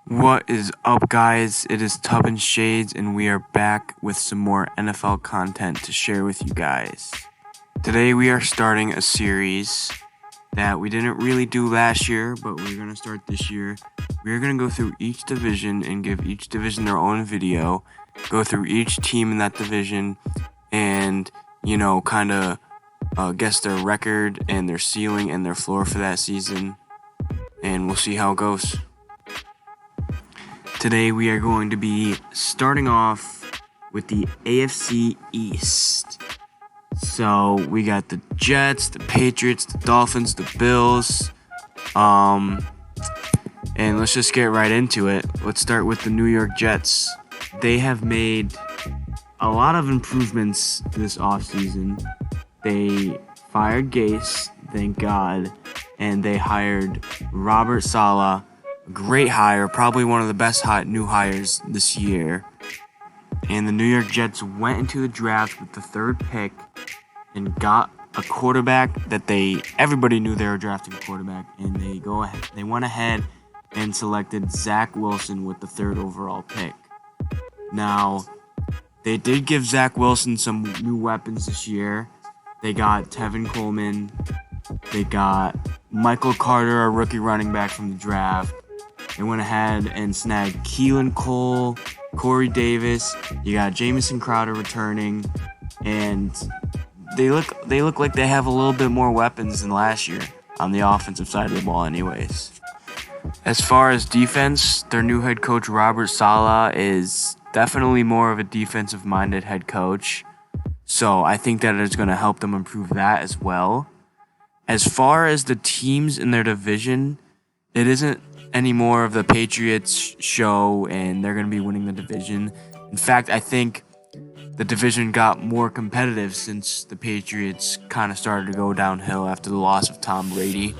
What is up, guys? It is Tub and Shades, and we are back with some more NFL content to share with you guys. Today, we are starting a series that we didn't really do last year, but we're going to start this year. We're going to go through each division and give each division their own video, go through each team in that division, and, kind of guess their record and their ceiling and their floor for that season, and we'll see how it goes. Today we are going to be starting off with the AFC East. So we got the Jets, the Patriots, the Dolphins, the Bills. And let's just get right into it. Let's start with the New York Jets. They have made a lot of improvements this offseason. They fired Gase, thank God, and they hired Robert Saleh. Great hire, probably one of the best new hires this year. And the New York Jets went into the draft with the third pick and got a quarterback that everybody knew they were drafting a quarterback, and they went ahead and selected Zach Wilson with the third overall pick. Now, they did give Zach Wilson some new weapons this year. They got Tevin Coleman. They got Michael Carter, a rookie running back from the draft. They went ahead and snagged Keelan Cole, Corey Davis. You got Jamison Crowder returning, and they look like they have a little bit more weapons than last year on the offensive side of the ball anyways. As far as defense, their new head coach Robert Saleh is definitely more of a defensive-minded head coach. So I think that it's going to help them improve that as well. As far as the teams in their division, it isn't any more of the Patriots show, and they're going to be winning the division. In fact, I think the division got more competitive since the Patriots kind of started to go downhill after the loss of Tom Brady.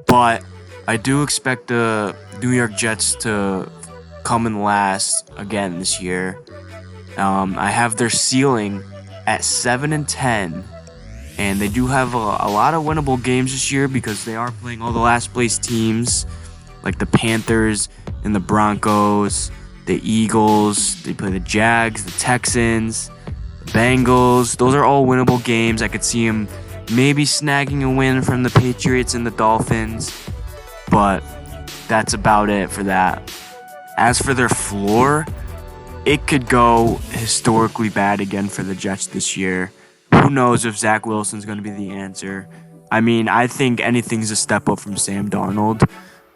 But I do expect the New York Jets to come in last again this year. I have their ceiling at 7-10, and they do have a lot of winnable games this year because they are playing all the last place teams, like the Panthers and the Broncos, the Eagles. They play the Jags, the Texans, the Bengals. Those are all winnable games. I could see them maybe snagging a win from the Patriots and the Dolphins, but that's about it for that. As for their floor, it could go historically bad again for the Jets this year. Who knows if Zach Wilson's going to be the answer? I mean, I think anything's a step up from Sam Darnold.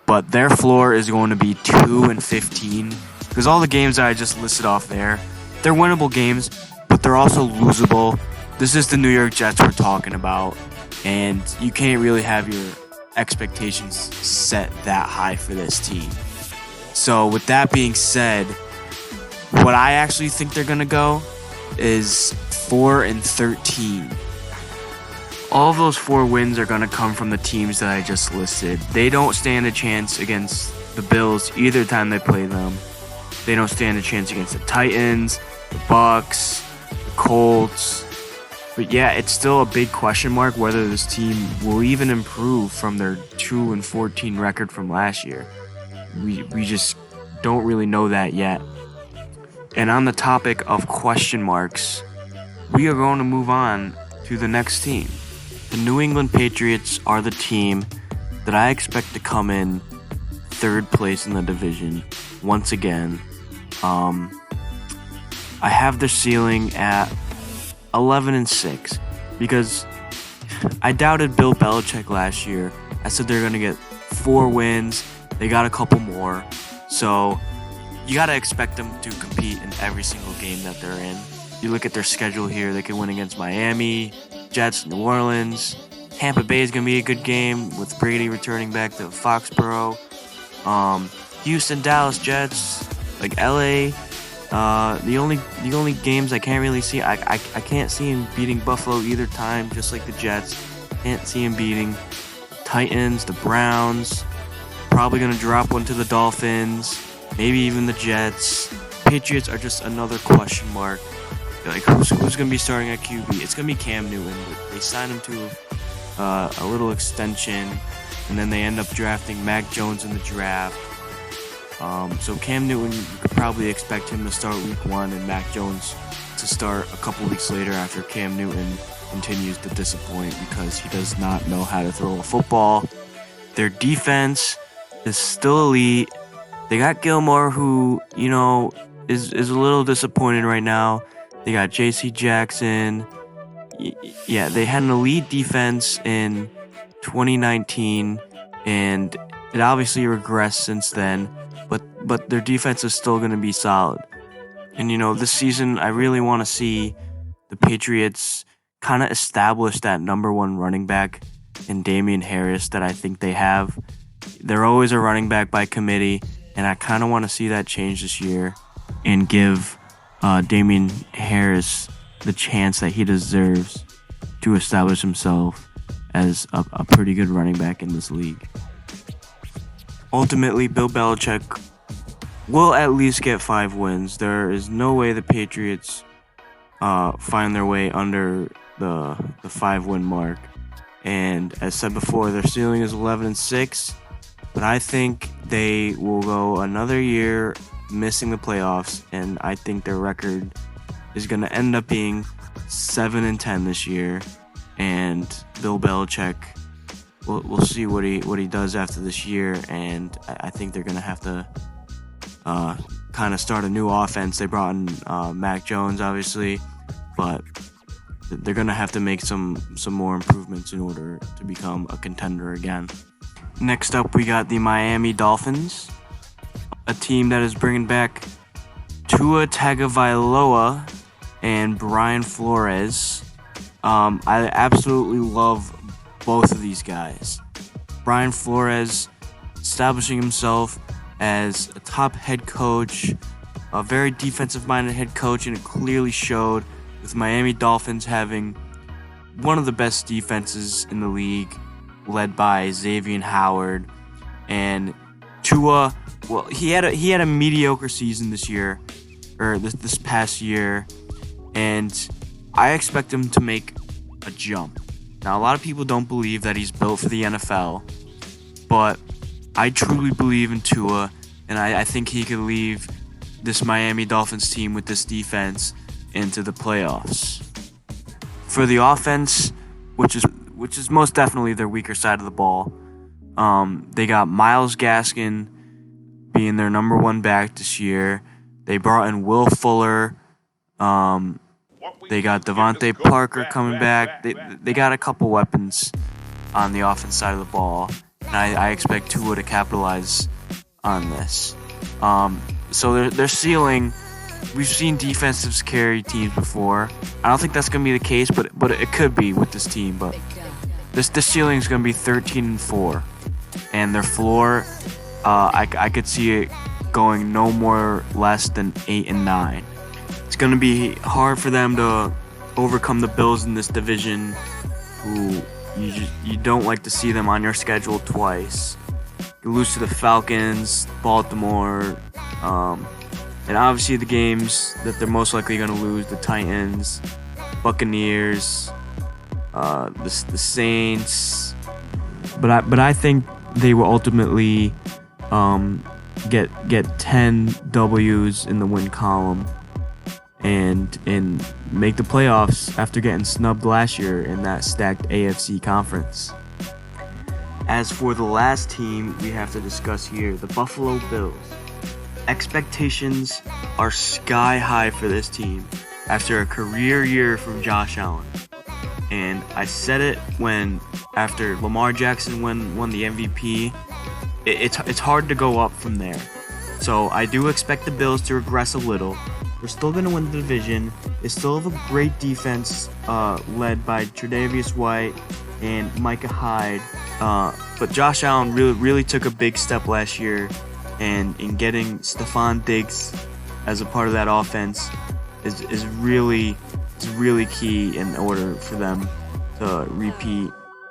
But their floor is going to be 2-15 because all the games that I just listed off there, they're winnable games, but they're also losable. This is the New York Jets we're talking about, and you can't really have your expectations set that high for this team. So with that being said, what I actually think they're going to go is 4-13. All of those 4 wins are going to come from the teams that I just listed. They don't stand a chance against the Bills either time they play them. They don't stand a chance against the Titans, the Bucs, the Colts. But yeah, it's still a big question mark whether this team will even improve from their 2-14 record from last year. We just don't really know that yet. And on the topic of question marks, we are going to move on to the next team. The New England Patriots are the team that I expect to come in third place in the division once again. I have their ceiling at 11-6 because I doubted Bill Belichick last year. I said they're going to get 4 wins. They got a couple more. So you got to expect them to compete in every single game that they're in. You look at their schedule here, they could win against Miami, Jets, New Orleans. Tampa Bay is going to be a good game with Brady returning back to Foxborough. Houston, Dallas, Jets, like LA. The only games I can't really see, I can't see him beating Buffalo either time, just like the Jets. Can't see him beating the Titans, the Browns. Probably going to drop one to the Dolphins, maybe even the Jets. Patriots are just another question mark. Like, who's going to be starting at QB? It's going to be Cam Newton. They signed him to a little extension, and then they end up drafting Mac Jones in the draft. So Cam Newton, you could probably expect him to start week 1 and Mac Jones to start a couple weeks later after Cam Newton continues to disappoint because he does not know how to throw a football. Their defense is still elite. They got Gilmore, who, is a little disappointed right now. They got J.C. Jackson. Yeah, they had an elite defense in 2019, and it obviously regressed since then. But their defense is still going to be solid. And this season, I really want to see the Patriots kind of establish that number 1 running back in Damian Harris that I think they have. They're always a running back by committee, and I kind of want to see that change this year and give Damian Harris the chance that he deserves to establish himself as a pretty good running back in this league. Ultimately, Bill Belichick will at least get 5 wins. There is no way the Patriots find their way under the 5-win mark. And as said before, their ceiling is 11-6, but I think they will go another year missing the playoffs, and I think their record is going to end up being 7-10 this year. And Bill Belichick, we'll see what he does after this year, and I think they're going to have to kind of start a new offense. They brought in Mac Jones, obviously, but they're going to have to make some more improvements in order to become a contender again. Next up, we got the Miami Dolphins, a team that is bringing back Tua Tagovailoa and Brian Flores. I absolutely love both of these guys. Brian Flores establishing himself as a top head coach, a very defensive-minded head coach, and it clearly showed with Miami Dolphins having one of the best defenses in the league, led by Xavier Howard. And Tua, well, he had a mediocre season this year, or this past year, and I expect him to make a jump. Now, a lot of people don't believe that he's built for the NFL, but I truly believe in Tua, and I think he could leave this Miami Dolphins team with this defense into the playoffs. For the offense, which is most definitely their weaker side of the ball, they got Myles Gaskin being their number 1 back this year. They brought in Will Fuller. They got Devontae Parker coming back. They got a couple weapons on the offense side of the ball, and I expect Tua to capitalize on this. So their ceiling, we've seen defensives carry teams before. I don't think that's going to be the case, but it could be with this team. But this ceiling is going to be 13-4, and their floor, I could see it going no more less than 8-9. It's going to be hard for them to overcome the Bills in this division, who you don't like to see them on your schedule twice. You lose to the Falcons, Baltimore, and obviously the games that they're most likely going to lose: the Titans, Buccaneers, the Saints. But I think they will ultimately get 10 W's in the win column and make the playoffs after getting snubbed last year in that stacked AFC conference. As for the last team we have to discuss here, the Buffalo Bills. Expectations are sky high for this team after a career year from Josh Allen. And I said it after Lamar Jackson won the MVP, it's hard to go up from there. So I do expect the Bills to regress a little. They're still going to win the division. They still have a great defense led by Tre'Davious White and Micah Hyde. But Josh Allen really took a big step last year, and in getting Stephon Diggs as a part of that offense is really key in order for them to repeat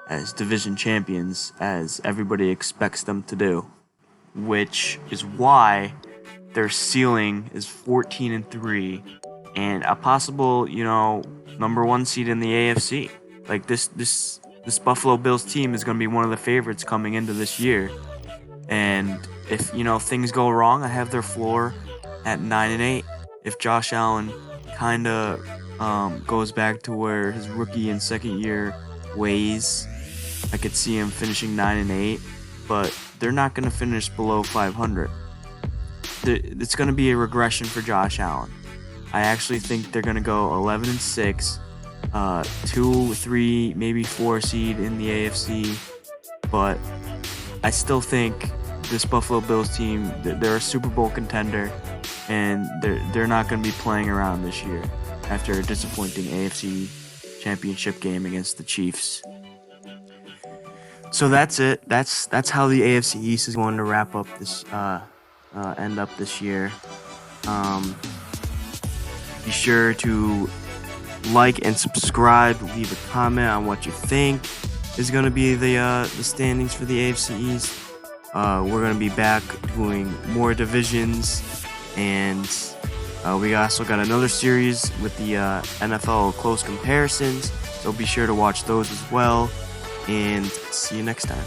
as division champions, as everybody expects them to do. Which is why their ceiling is 14-3 and a possible, number 1 seed in the AFC. Like this Buffalo Bills team is going to be one of the favorites coming into this year. And if things go wrong, I have their floor at 9-8. If Josh Allen kind of goes back to where his rookie and second year ways, I could see him finishing 9-8. But they're not going to finish below 500. It's going to be a regression for Josh Allen. I actually think they're going to go 11-6, 2, 3, maybe 4 seed in the AFC. But I still think this Buffalo Bills team, they're a Super Bowl contender, and they're not going to be playing around this year after a disappointing AFC Championship game against the Chiefs. So that's it. That's how the AFC East is going to wrap up this end up this year. Be sure to like and subscribe. Leave a comment on what you think is going to be the standings for the AFC East. We're going to be back doing more divisions, and we also got another series with the NFL close comparisons. So be sure to watch those as well. And see you next time.